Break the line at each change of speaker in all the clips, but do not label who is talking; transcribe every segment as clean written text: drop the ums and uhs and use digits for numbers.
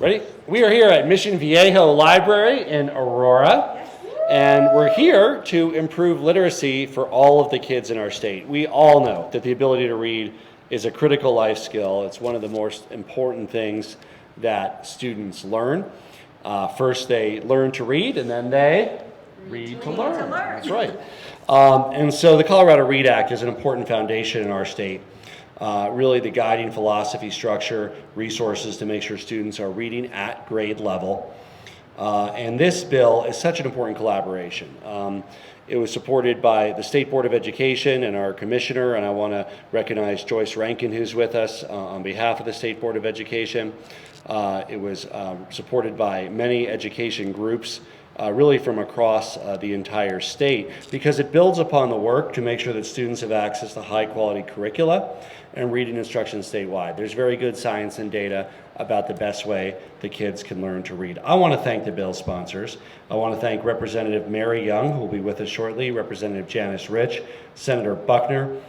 Ready? We are here at Mission Viejo Library in Aurora, and we're here to improve literacy for all of the kids in our state. We all know that the ability to read is a critical life skill. It's one of the most important things that students learn. First, they learn to read, and then they read to learn. That's right. And so the Colorado READ Act is an important foundation in our state. Really the guiding philosophy, structure, resources to make sure students are reading at grade level. And this bill is such an important collaboration. It was supported by the State Board of Education and our commissioner, and I want to recognize Joyce Rankin, who's with us on behalf of the State Board of Education. It was supported by many education groups, really from across the entire state, because it builds upon the work to make sure that students have access to high quality curricula and reading instruction statewide. There's very good science and data about the best way the kids can learn to read. I want to thank the bill sponsors. I want to thank Representative Mary Young, who will be with us shortly, Representative Janice Rich, Senator Buckner,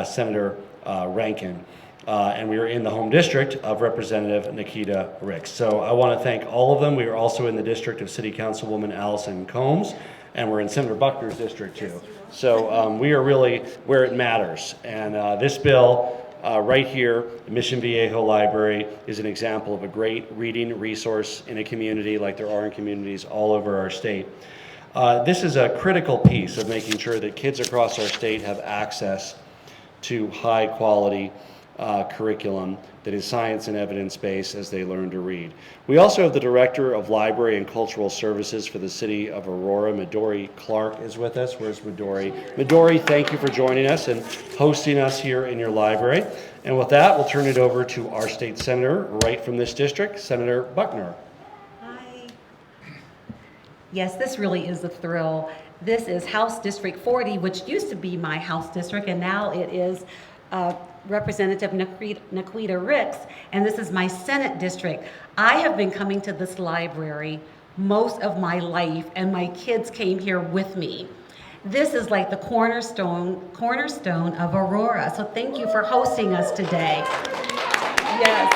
Senator Rankin. And we are in the home district of Representative Nikita Ricks. So I want to thank all of them. We are also in the district of City Councilwoman Allison Combs, and we're in Senator Buckner's district too. So we are really where it matters. And this bill right here, Mission Viejo Library, is an example of a great reading resource in a community like there are in communities all over our state. This is a critical piece of making sure that kids across our state have access to high quality curriculum that is science and evidence-based as they learn to read. We also have the Director of Library and Cultural Services for the City of Aurora, Midori Clark, is with us. Where's Midori? Midori, thank you for joining us and hosting us here in your library. And with that, we'll turn it over to our state senator right from this district, Senator Buckner.
Hi. Yes, this really is a thrill. This is House District 40, which used to be my House district, and now it is Representative Nikita Ricks, and this is my Senate district. I have been coming to this library most of my life, and my kids came here with me. This is like the cornerstone of Aurora, so thank you for hosting us today. Yes.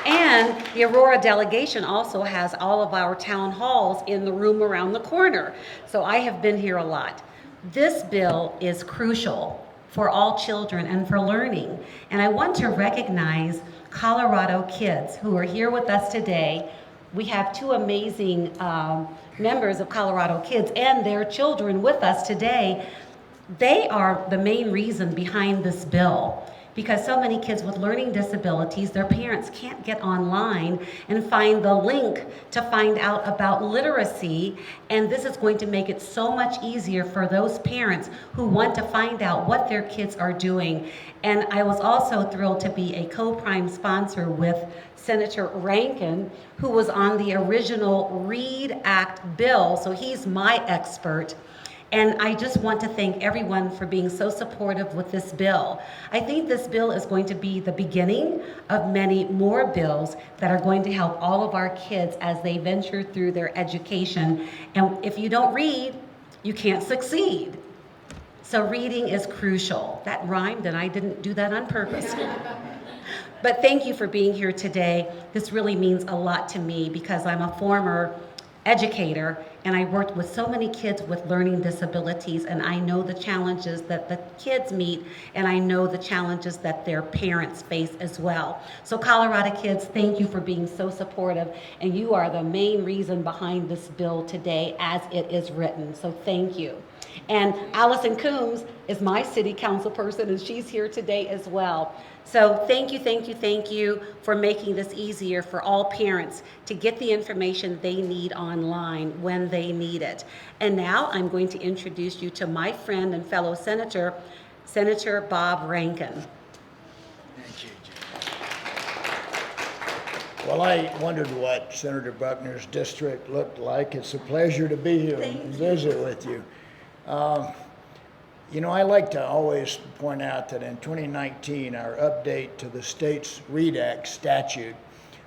And the Aurora delegation also has all of our town halls in the room around the corner, so I have been here a lot. This bill is crucial for all children and for learning. And I want to recognize Colorado kids who are here with us today. We have two amazing members of Colorado Kids and their children with us today. They are the main reason behind this bill, because so many kids with learning disabilities, their parents can't get online and find the link to find out about literacy, and this is going to make it so much easier for those parents who want to find out what their kids are doing. And I was also thrilled to be a co-prime sponsor with Senator Rankin, who was on the original READ Act bill, so he's my expert. And I just want to thank everyone for being so supportive with this bill. I think this bill is going to be the beginning of many more bills that are going to help all of our kids as they venture through their education. And if you don't read, you can't succeed. So reading is crucial. That rhymed, and I didn't do that on purpose. But thank you for being here today. This really means a lot to me because I'm a former educator, and I worked with so many kids with learning disabilities, and I know the challenges that the kids meet, and I know the challenges that their parents face as well. So Colorado kids, thank you for being so supportive, and you are the main reason behind this bill today as it is written, so thank you. And Allison Combs is my city council person, and she's here today as well. So thank you for making this easier for all parents to get the information they need online when they need it. And now I'm going to introduce you to my friend and fellow senator, Senator Bob Rankin.
Thank you, Jim. Well, I wondered what Senator Buckner's district looked like. It's a pleasure to be here and visit with you. You know, I like to always point out that in 2019, our update to the state's READ Act statute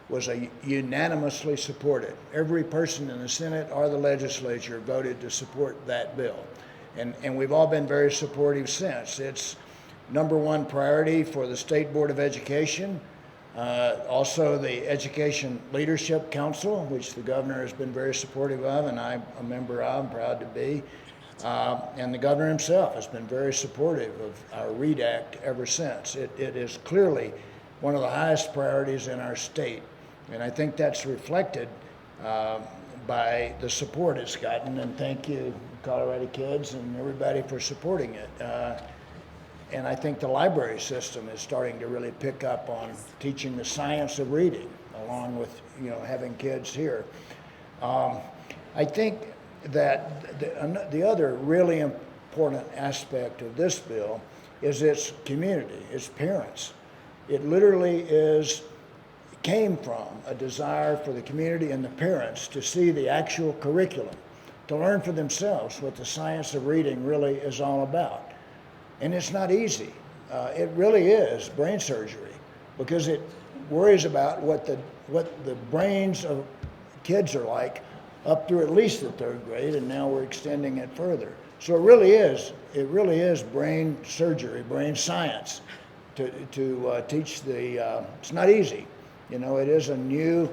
was unanimously supported. Every person in the Senate or the legislature voted to support that bill. And we've all been very supportive since. It's #1 priority for the State Board of Education. Also, the Education Leadership Council, which the governor has been very supportive of, and I'm a member of, I'm proud to be. And the governor himself has been very supportive of our READ Act ever since. It is clearly one of the highest priorities in our state, and I think that's reflected by the support it's gotten, and thank you, Colorado kids and everybody, for supporting it. And I think the library system is starting to really pick up on teaching the science of reading, along with, you know, having kids here. I think that the other really important aspect of this bill is its community, its parents. It literally came from a desire for the community and the parents to see the actual curriculum, to learn for themselves what the science of reading really is all about. And it's not easy. It really is brain surgery, because it worries about what the brains of kids are like up through at least the third grade, and now we're extending it further. So it really is brain surgery, brain science to teach the, it's not easy. You know, it is a new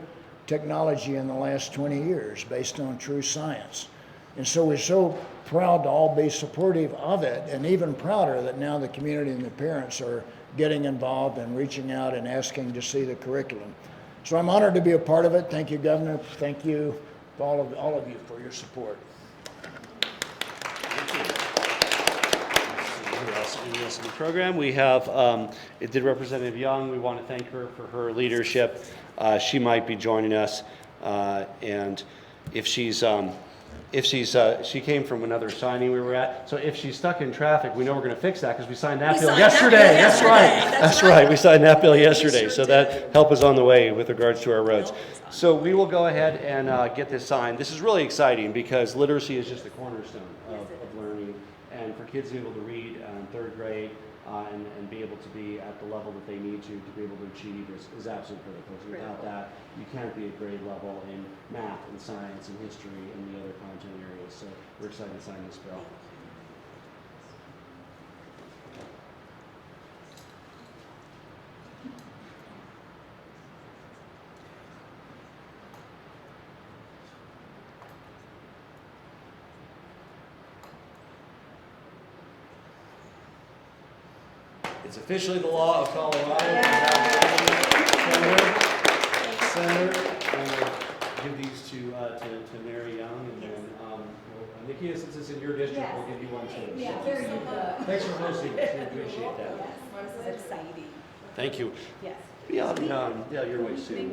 technology in the last 20 years based on true science. And so we're so proud to all be supportive of it, and even prouder that now the community and the parents are getting involved and reaching out and asking to see the curriculum. So I'm honored to be a part of it. Thank you, Governor. Thank you, all of you, for your support.
Who else in the program? We have Representative Young. We want to thank her for her leadership. She might be joining us, and if she's she came from another signing we were at, so if she's stuck in traffic, we know we're going to fix that because we signed that bill yesterday. That's right. We signed that bill yesterday, so that help is on the way with regards to our roads. So we will go ahead and get this signed. This is really exciting because literacy is just the cornerstone of learning, and for kids to be able to read in third grade and be able to be at the level that they need to be able to achieve is absolutely critical. So without that, you can't be at grade level in math and science and history and the other content areas. So we're excited to sign this bill. It's officially the law of Colorado. Senator, give these to Mary Young, and then Nikki, since it's in your district, we'll give you one too.
Yeah, there you go.
Thanks for hosting. We appreciate that.
Yes, this is exciting.
Thank you.
Yes.
Yeah, your way soon.